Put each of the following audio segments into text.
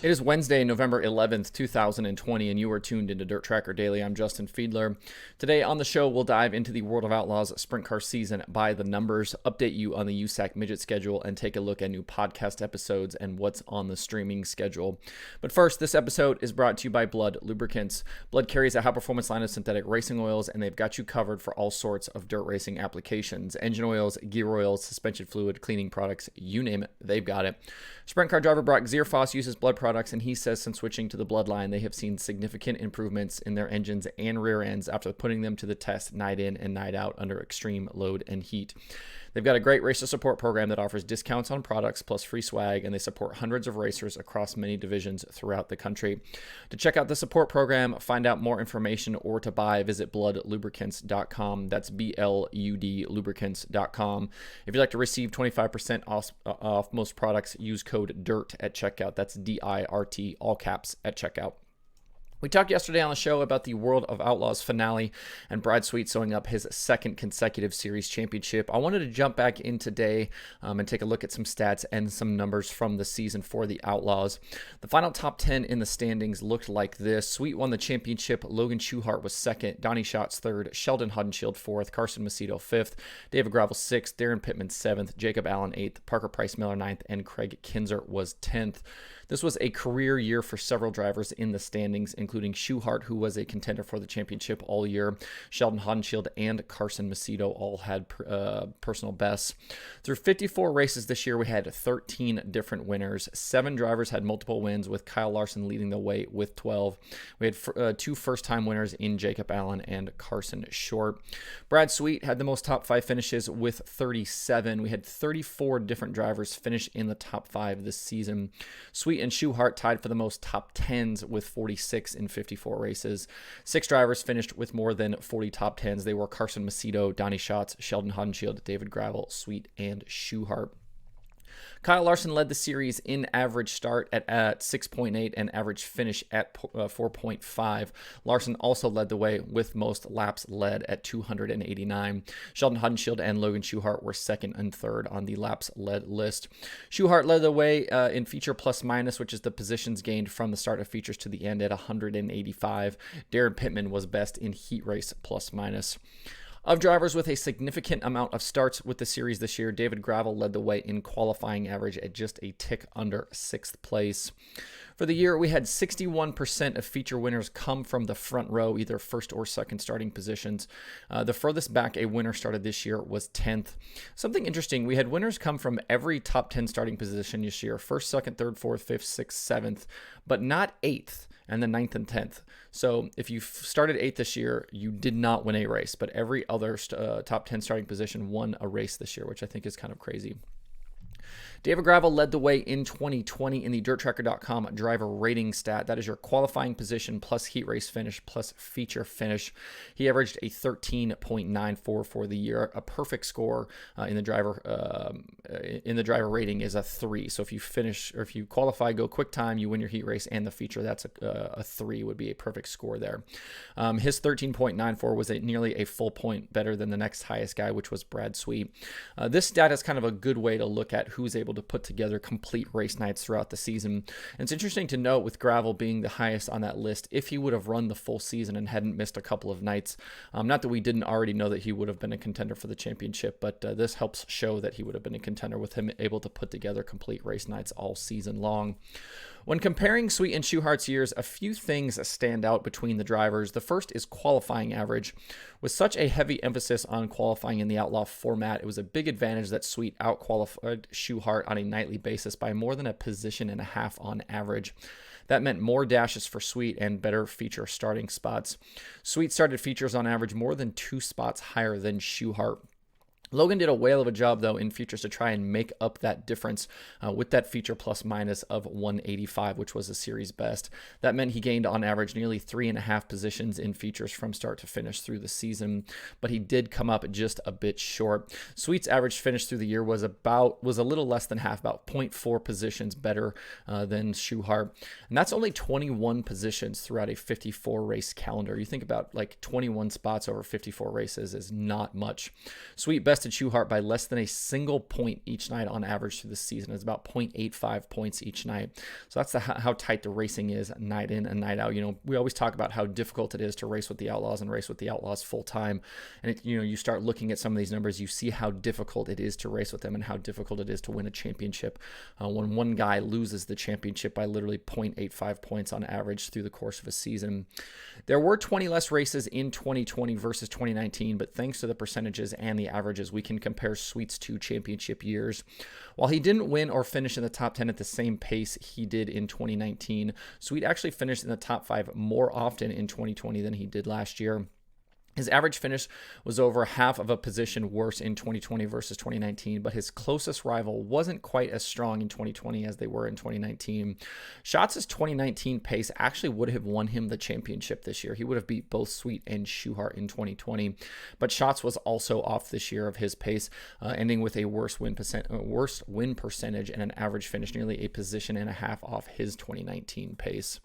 It is Wednesday, November 11th, 2020, and you are tuned into DIRTRACKR Daily. I'm Justin Fiedler. Today on the show, we'll dive into the World of Outlaws sprint car season by the numbers, update you on the USAC midget schedule, and take a look at new podcast episodes and what's on the streaming schedule. But first, this episode is brought to you by Blood Lubricants. Blood carries a high-performance line of synthetic racing oils, and they've got you covered for all sorts of dirt racing applications. Engine oils, gear oils, suspension fluid, cleaning products, you name it, they've got it. Sprint car driver Brock Zierfoss uses Blood products, and he says since switching to the Bloodline, they have seen significant improvements in their engines and rear ends after putting them to the test night in and night out under extreme load and heat. They've got a great racer support program that offers discounts on products plus free swag, and they support hundreds of racers across many divisions throughout the country. To check out the support program, find out more information, or to buy, visit bloodlubricants.com. That's BLUD lubricants.com. If you'd like to receive 25% off most products, use code DIRT at checkout. That's DIRT, all caps, at checkout. We talked yesterday on the show about the World of Outlaws finale and Brad Sweet sewing up his second consecutive series championship. I wanted to jump back in today and take a look at some stats and some numbers from the season for the Outlaws. The final top 10 in the standings looked like this. Sweet won the championship. Logan Schuchart was second. Donnie Schatz third. Sheldon Hudenshield fourth. Carson Macedo fifth. David Gravel sixth. Darren Pittman seventh. Jacob Allen eighth. Parker Price Miller ninth. And Craig Kinzer was 10th. This was a career year for several drivers in the standings, including Schuchart, who was a contender for the championship all year. Sheldon Hudenshield and Carson Macedo all had personal bests. Through 54 races this year, we had 13 different winners. 7 drivers had multiple wins, with Kyle Larson leading the way with 12. We had 2 first-time winners in Jacob Allen and Carson Short. Brad Sweet had the most top 5 finishes with 37. We had 34 different drivers finish in the top 5 this season. Sweet and Schuchart tied for the most top 10s with 46 in 54 races. 6 drivers finished with more than 40 top 10s. They were Carson Macedo, Donnie Schatz, Sheldon Hudenshield, David Gravel, Sweet, and Schuchart. Kyle Larson led the series in average start at 6.8 and average finish at 4.5. Larson also led the way with most laps led at 289. Sheldon Hudenshield and Logan Schuchart were second and third on the laps led list. Schuchart led the way in feature plus minus, which is the positions gained from the start of features to the end, at 185. Darren Pittman was best in heat race plus minus. Of drivers with a significant amount of starts with the series this year, David Gravel led the way in qualifying average at just a tick under 6th place. For the year, we had 61% of feature winners come from the front row, either first or second starting positions. The furthest back a winner started this year was 10th. Something interesting, we had winners come from every top 10 starting position this year: first, second, third, fourth, fifth, sixth, seventh, but not 8th. And then 9th and 10th. So if you started 8th this year, you did not win a race, but every other top 10 starting position won a race this year, which I think is kind of crazy. David Gravel led the way in 2020 in the DIRTRACKR.com driver rating stat. That is your qualifying position plus heat race finish plus feature finish. He averaged a 13.94 for the year. A perfect score in the driver rating is a 3. So if you finish, or if you qualify, go quick time, you win your heat race and the feature, that's a 3 would be a perfect score there. His 13.94 was nearly a full point better than the next highest guy, which was Brad Sweet. This stat is kind of a good way to look at who's able to put together complete race nights throughout the season. And it's interesting to note, with Gravel being the highest on that list, if he would have run the full season and hadn't missed a couple of nights, not that we didn't already know that he would have been a contender for the championship, but this helps show that he would have been a contender with him able to put together complete race nights all season long. When comparing Sweet and Schuchart's years, a few things stand out between the drivers. The first is qualifying average. With such a heavy emphasis on qualifying in the Outlaw format, it was a big advantage that Sweet outqualified Schuchart on a nightly basis by more than a position and a half on average. That meant more dashes for Sweet and better feature starting spots. Sweet started features on average more than 2 spots higher than Schuchart. Logan did a whale of a job, though, in features to try and make up that difference with that feature plus minus of 185, which was a series best. That meant he gained on average nearly 3.5 positions in features from start to finish through the season, but he did come up just a bit short. Sweet's average finish through the year was a little less than half, about 0.4 positions better than Schuchart, and that's only 21 positions throughout a 54 race calendar. You think about like 21 spots over 54 races is not much. Sweet bested bested Schuhart by less than a single point each night on average through the season. It's about 0.85 points each night. So that's how tight the racing is night in and night out. We always talk about how difficult it is to race with the Outlaws and race with the Outlaws full time. And you start looking at some of these numbers, you see how difficult it is to race with them and how difficult it is to win a championship. When one guy loses the championship by literally 0.85 points on average through the course of a season. There were 20 less races in 2020 versus 2019, but thanks to the percentages and the averages, we can compare Sweet's 2 championship years. While he didn't win or finish in the top 10 at the same pace he did in 2019, Sweet actually finished in the top 5 more often in 2020 than he did last year. His average finish was over half of a position worse in 2020 versus 2019, but his closest rival wasn't quite as strong in 2020 as they were in 2019. Schatz' 2019 pace actually would have won him the championship this year. He would have beat both Sweet and Schuhart in 2020, but Schatz was also off this year of his pace, ending with a worse win percentage and an average finish nearly a position and a half off his 2019 pace.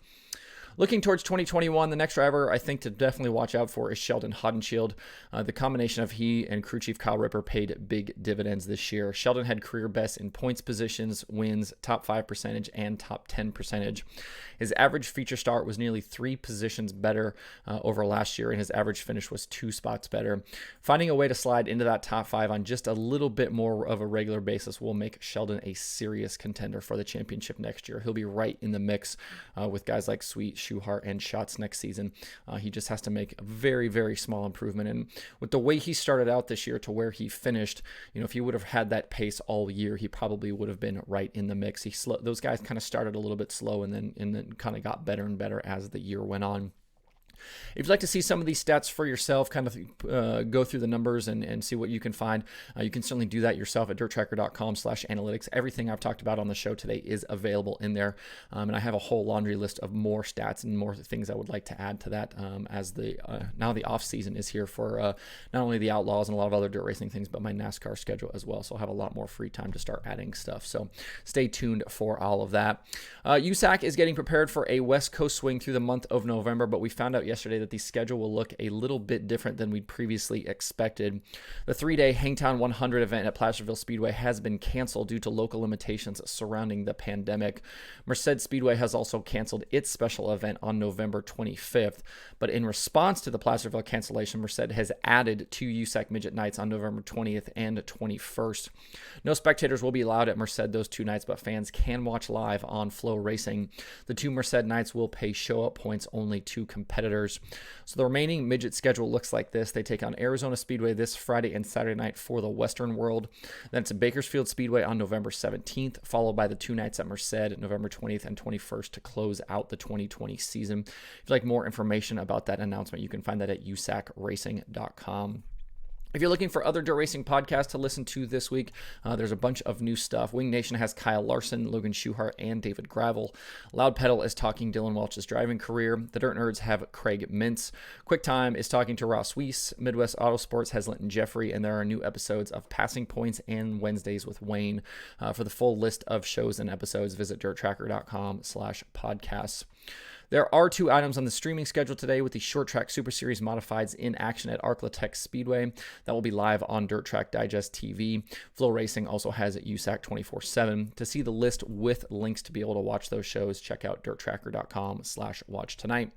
Looking towards 2021, the next driver I think to definitely watch out for is Sheldon Haudenschild. The combination of he and crew chief Kyle Ripper paid big dividends this year. Sheldon had career bests in points positions, wins, top 5 percentage, and top 10 percentage. His average feature start was nearly 3 positions better over last year, and his average finish was 2 spots better. Finding a way to slide into that top 5 on just a little bit more of a regular basis will make Sheldon a serious contender for the championship next year. He'll be right in the mix with guys like Sweet, Schuhart, and Schatz next season. He just has to make a very, very small improvement. And with the way he started out this year to where he finished, if he would have had that pace all year, he probably would have been right in the mix. Those guys kind of started a little bit slow and then kind of got better and better as the year went on. If you'd like to see some of these stats for yourself, kind of go through the numbers and see what you can find, you can certainly do that yourself at DIRTRACKR.com/analytics. Everything I've talked about on the show today is available in there. And I have a whole laundry list of more stats and more things I would like to add to that as now the off season is here for not only the Outlaws and a lot of other dirt racing things, but my NASCAR schedule as well. So I'll have a lot more free time to start adding stuff. So stay tuned for all of that. USAC is getting prepared for a West Coast swing through the month of November, but we found out yesterday that the schedule will look a little bit different than we'd previously expected. The 3-day Hangtown 100 event at Placerville Speedway has been canceled due to local limitations surrounding the pandemic. Merced Speedway has also canceled its special event on November 25th, but in response to the Placerville cancellation, Merced has added 2 USAC midget nights on November 20th and 21st. No spectators will be allowed at Merced those 2 nights, but fans can watch live on Flow Racing. The 2 Merced nights will pay show-up points only to competitors. So the remaining midget schedule looks like this. They take on Arizona Speedway this Friday and Saturday night for the Western World. Then it's Bakersfield Speedway on November 17th, followed by the 2 nights at Merced, November 20th and 21st to close out the 2020 season. If you'd like more information about that announcement, you can find that at USACracing.com. If you're looking for other dirt racing podcasts to listen to this week, there's a bunch of new stuff. Wing Nation has Kyle Larson, Logan Schuhart, and David Gravel. Loud Pedal is talking Dylan Welch's driving career. The Dirt Nerds have Craig Mintz. QuickTime is talking to Ross Weiss. Midwest Autosports has Linton Jeffrey, and there are new episodes of Passing Points and Wednesdays with Wayne. For the full list of shows and episodes, visit DIRTRACKR.com/podcasts. There are 2 items on the streaming schedule today with the Short Track Super Series Modifieds in action at ArkLaTex Speedway. That will be live on Dirt Track Digest TV. Flow Racing also has it USAC 24/7. To see the list with links to be able to watch those shows, check out DIRTRACKR.com/watch-tonight.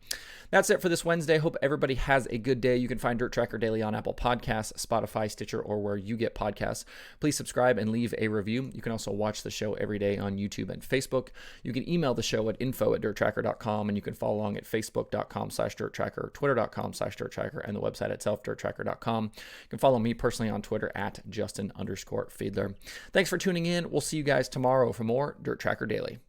That's it for this Wednesday. Hope everybody has a good day. You can find DIRTRACKR Daily on Apple Podcasts, Spotify, Stitcher, or where you get podcasts. Please subscribe and leave a review. You can also watch the show every day on YouTube and Facebook. You can email the show at info@DIRTRACKR.com, and you can follow along at facebook.com/DIRTRACKR, twitter.com/DIRTRACKR, and the website itself, DIRTRACKR.com. You can follow me personally on Twitter at Justin_Fiedler. Thanks for tuning in. We'll see you guys tomorrow for more DIRTRACKR Daily.